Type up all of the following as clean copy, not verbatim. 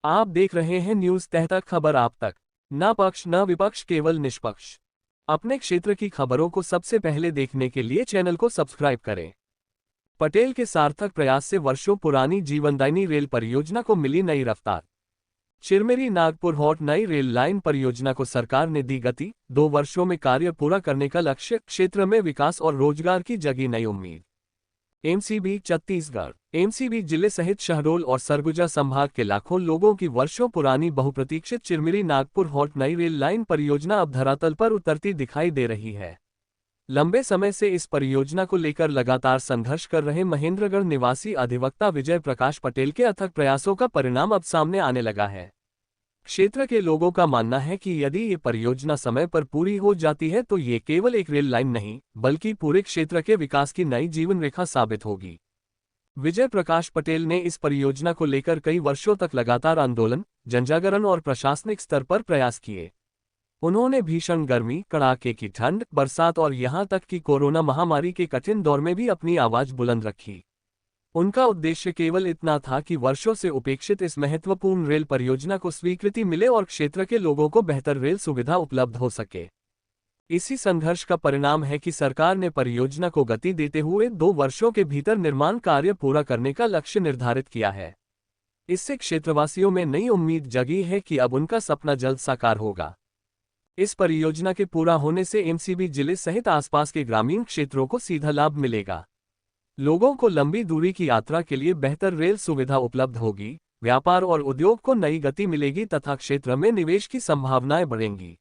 आप देख रहे हैं न्यूज तह तक, खबर आप तक। न पक्ष न विपक्ष, केवल निष्पक्ष। अपने क्षेत्र की खबरों को सबसे पहले देखने के लिए चैनल को सब्सक्राइब करें। पटेल के सार्थक प्रयास से वर्षों पुरानी जीवनदायिनी रेल परियोजना को मिली नई रफ्तार। चिरमिरी नागपुर हॉट नई रेल लाइन परियोजना को सरकार ने दी गति। 2 वर्षों में कार्य पूरा करने का लक्ष्य, क्षेत्र में विकास और रोजगार की जगी नई उम्मीद। एमसीबी छत्तीसगढ़। एमसीबी जिले सहित शहडोल और सरगुजा संभाग के लाखों लोगों की वर्षों पुरानी बहुप्रतीक्षित चिरमिरी नागपुर हॉट नई रेल लाइन परियोजना अब धरातल पर उतरती दिखाई दे रही है। लंबे समय से इस परियोजना को लेकर लगातार संघर्ष कर रहे महेंद्रगढ़ निवासी अधिवक्ता विजय प्रकाश पटेल के अथक प्रयासों का परिणाम अब सामने आने लगा है। क्षेत्र के लोगों का मानना है कि यदि ये परियोजना समय पर पूरी हो जाती है तो ये केवल एक रेल लाइन नहीं, बल्कि पूरे क्षेत्र के विकास की नई जीवन रेखा साबित होगी। विजय प्रकाश पटेल ने इस परियोजना को लेकर कई वर्षों तक लगातार आंदोलन, जनजागरण और प्रशासनिक स्तर पर प्रयास किए। उन्होंने भीषण गर्मी, कड़ाके की ठंड, बरसात और यहां तक कि कोरोना महामारी के कठिन दौर में भी अपनी आवाज बुलंद रखी। उनका उद्देश्य केवल इतना था कि वर्षों से उपेक्षित इस महत्वपूर्ण रेल परियोजना को स्वीकृति मिले और क्षेत्र के लोगों को बेहतर रेल सुविधा उपलब्ध हो सके। इसी संघर्ष का परिणाम है कि सरकार ने परियोजना को गति देते हुए 2 वर्षों के भीतर निर्माण कार्य पूरा करने का लक्ष्य निर्धारित किया है। इससे क्षेत्रवासियों में नई उम्मीद जगी है कि अब उनका सपना जल्द साकार होगा। इस परियोजना के पूरा होने से एमसीबी जिले सहित आसपास के ग्रामीण क्षेत्रों को सीधा लाभ मिलेगा। लोगों को लंबी दूरी की यात्रा के लिए बेहतर रेल सुविधा उपलब्ध होगी, व्यापार और उद्योग को नई गति मिलेगी तथा क्षेत्र में निवेश की संभावनाएं बढ़ेंगी।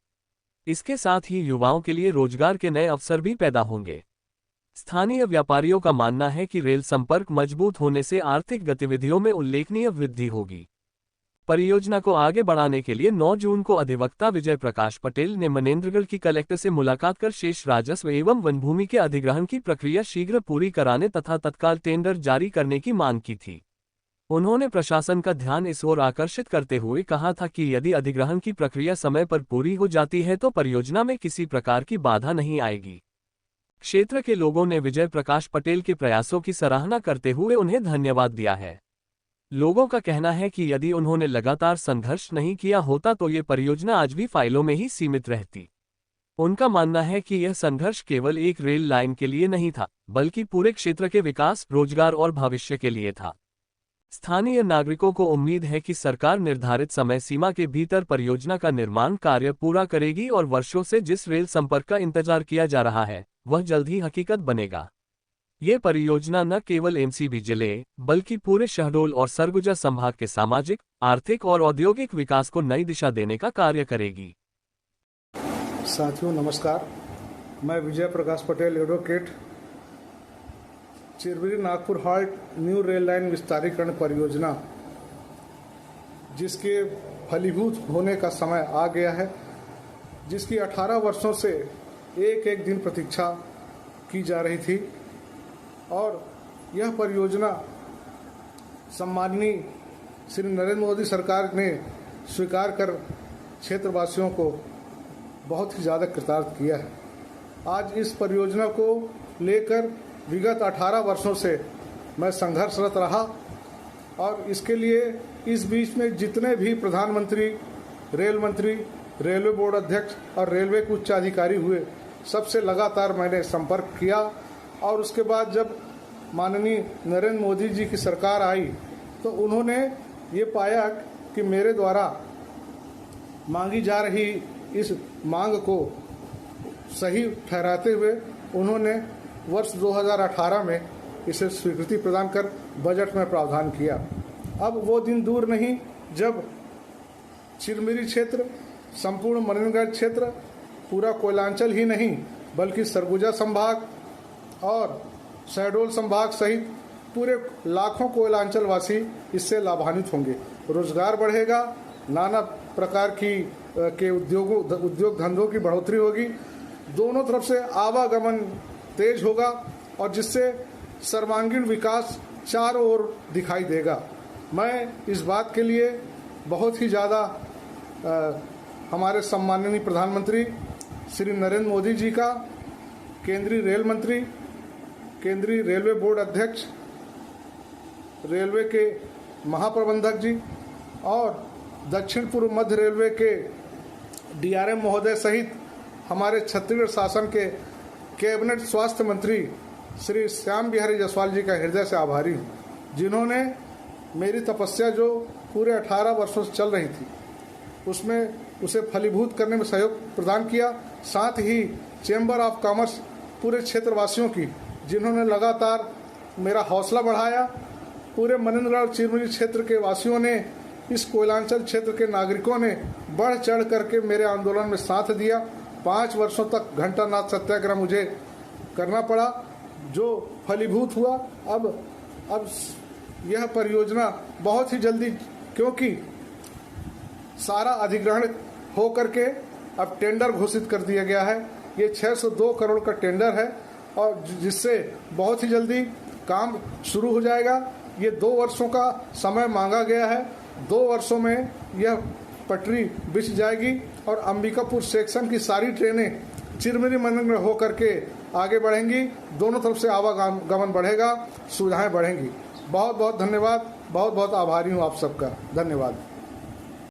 इसके साथ ही युवाओं के लिए रोजगार के नए अवसर भी पैदा होंगे। स्थानीय व्यापारियों का मानना है कि रेल संपर्क मजबूत होने से आर्थिक गतिविधियों में उल्लेखनीय वृद्धि होगी। परियोजना को आगे बढ़ाने के लिए 9 जून को अधिवक्ता विजय प्रकाश पटेल ने मनेंद्रगढ़ की कलेक्टर से मुलाकात कर शेष राजस्व एवं वन भूमि के अधिग्रहण की प्रक्रिया शीघ्र पूरी कराने तथा तत्काल टेंडर जारी करने की मांग की थी। उन्होंने प्रशासन का ध्यान इस ओर आकर्षित करते हुए कहा था कि यदि अधिग्रहण की प्रक्रिया समय पर पूरी हो जाती है तो परियोजना में किसी प्रकार की बाधा नहीं आएगी। क्षेत्र के लोगों ने विजय प्रकाश पटेल के प्रयासों की सराहना करते हुए उन्हें धन्यवाद दिया है। लोगों का कहना है कि यदि उन्होंने लगातार संघर्ष नहीं किया होता तो ये परियोजना आज भी फाइलों में ही सीमित रहती। उनका मानना है कि यह संघर्ष केवल एक रेल लाइन के लिए नहीं था, बल्कि पूरे क्षेत्र के विकास, रोजगार और भविष्य के लिए था। स्थानीय नागरिकों को उम्मीद है कि सरकार निर्धारित समय सीमा के भीतर परियोजना का निर्माण कार्य पूरा करेगी और वर्षों से जिस रेल संपर्क का इंतजार किया जा रहा है, वह जल्द ही हकीकत बनेगा। ये परियोजना न केवल एमसीबी जिले, बल्कि पूरे शहडोल और सरगुजा संभाग के सामाजिक, आर्थिक और औद्योगिक विकास को नई दिशा देने का कार्य करेगी। साथियों नमस्कार, मैं Vijay Prakash Patel advocate. Chirmiri Nagpur halt new rail line विस्तारीकरण परियोजना जिसके फलीभूत होने का समय आ गया है, जिसकी 18 वर्षों से एक एक दिन प्रतीक्षा की जा रही थी और यह परियोजना सम्माननीय श्री नरेंद्र मोदी सरकार ने स्वीकार कर क्षेत्रवासियों को बहुत ही ज़्यादा कृतार्थ किया है। आज इस परियोजना को लेकर विगत 18 वर्षों से मैं संघर्षरत रहा और इसके लिए इस बीच में जितने भी प्रधानमंत्री, रेल मंत्री, रेलवे बोर्ड अध्यक्ष और रेलवे के उच्चाधिकारी हुए, सबसे लगातार मैंने संपर्क किया और उसके बाद जब माननीय नरेंद्र मोदी जी की सरकार आई तो उन्होंने ये पाया कि मेरे द्वारा मांगी जा रही इस मांग को सही ठहराते हुए उन्होंने वर्ष 2018 में इसे स्वीकृति प्रदान कर बजट में प्रावधान किया। अब वो दिन दूर नहीं जब चिरमिरी क्षेत्र, संपूर्ण मनेंद्रगढ़ क्षेत्र, पूरा कोयलांचल ही नहीं बल्कि सरगुजा संभाग और शहडोल संभाग सहित पूरे लाखों कोयलांचल वासी इससे लाभान्वित होंगे। रोजगार बढ़ेगा, नाना प्रकार के उद्योग धंधों की बढ़ोतरी होगी, दोनों तरफ से आवागमन तेज होगा और जिससे सर्वांगीण विकास चारों ओर दिखाई देगा। मैं इस बात के लिए बहुत ही ज़्यादा हमारे सम्माननीय प्रधानमंत्री श्री नरेंद्र मोदी जी का, केंद्रीय रेल मंत्री, केंद्रीय रेलवे बोर्ड अध्यक्ष, रेलवे के महाप्रबंधक जी और दक्षिण पूर्व मध्य रेलवे के डीआरएम महोदय सहित हमारे छत्तीसगढ़ शासन के कैबिनेट स्वास्थ्य मंत्री श्री श्याम बिहारी जायसवाल जी का हृदय से आभारी हूँ, जिन्होंने मेरी तपस्या जो पूरे 18 वर्षों से चल रही थी उसमें उसे फलीभूत करने में सहयोग प्रदान किया। साथ ही चेंबर ऑफ कॉमर्स पूरे क्षेत्रवासियों की, जिन्होंने लगातार मेरा हौसला बढ़ाया। पूरे मनेन्द्रगढ़ चिरमिरी क्षेत्र के वासियों ने, इस कोयलांचल क्षेत्र के नागरिकों ने बढ़ चढ़ करके मेरे आंदोलन में साथ दिया। 5 वर्षों तक घंटानाद सत्याग्रह मुझे करना पड़ा, जो फलीभूत हुआ। अब यह परियोजना बहुत ही जल्दी, क्योंकि सारा अधिग्रहण हो करके अब टेंडर घोषित कर दिया गया है। ये 602 करोड़ का टेंडर है और जिससे बहुत ही जल्दी काम शुरू हो जाएगा। ये 2 वर्षों का समय मांगा गया है। 2 वर्षों में यह पटरी बिछ जाएगी और अंबिकापुर सेक्शन की सारी ट्रेनें चिरमिरी मंदिर में होकर के आगे बढ़ेंगी। दोनों तरफ से आवागमन बढ़ेगा, सुविधाएं बढ़ेंगी। बहुत बहुत धन्यवाद, बहुत बहुत आभारी हूँ आप सबका। धन्यवाद।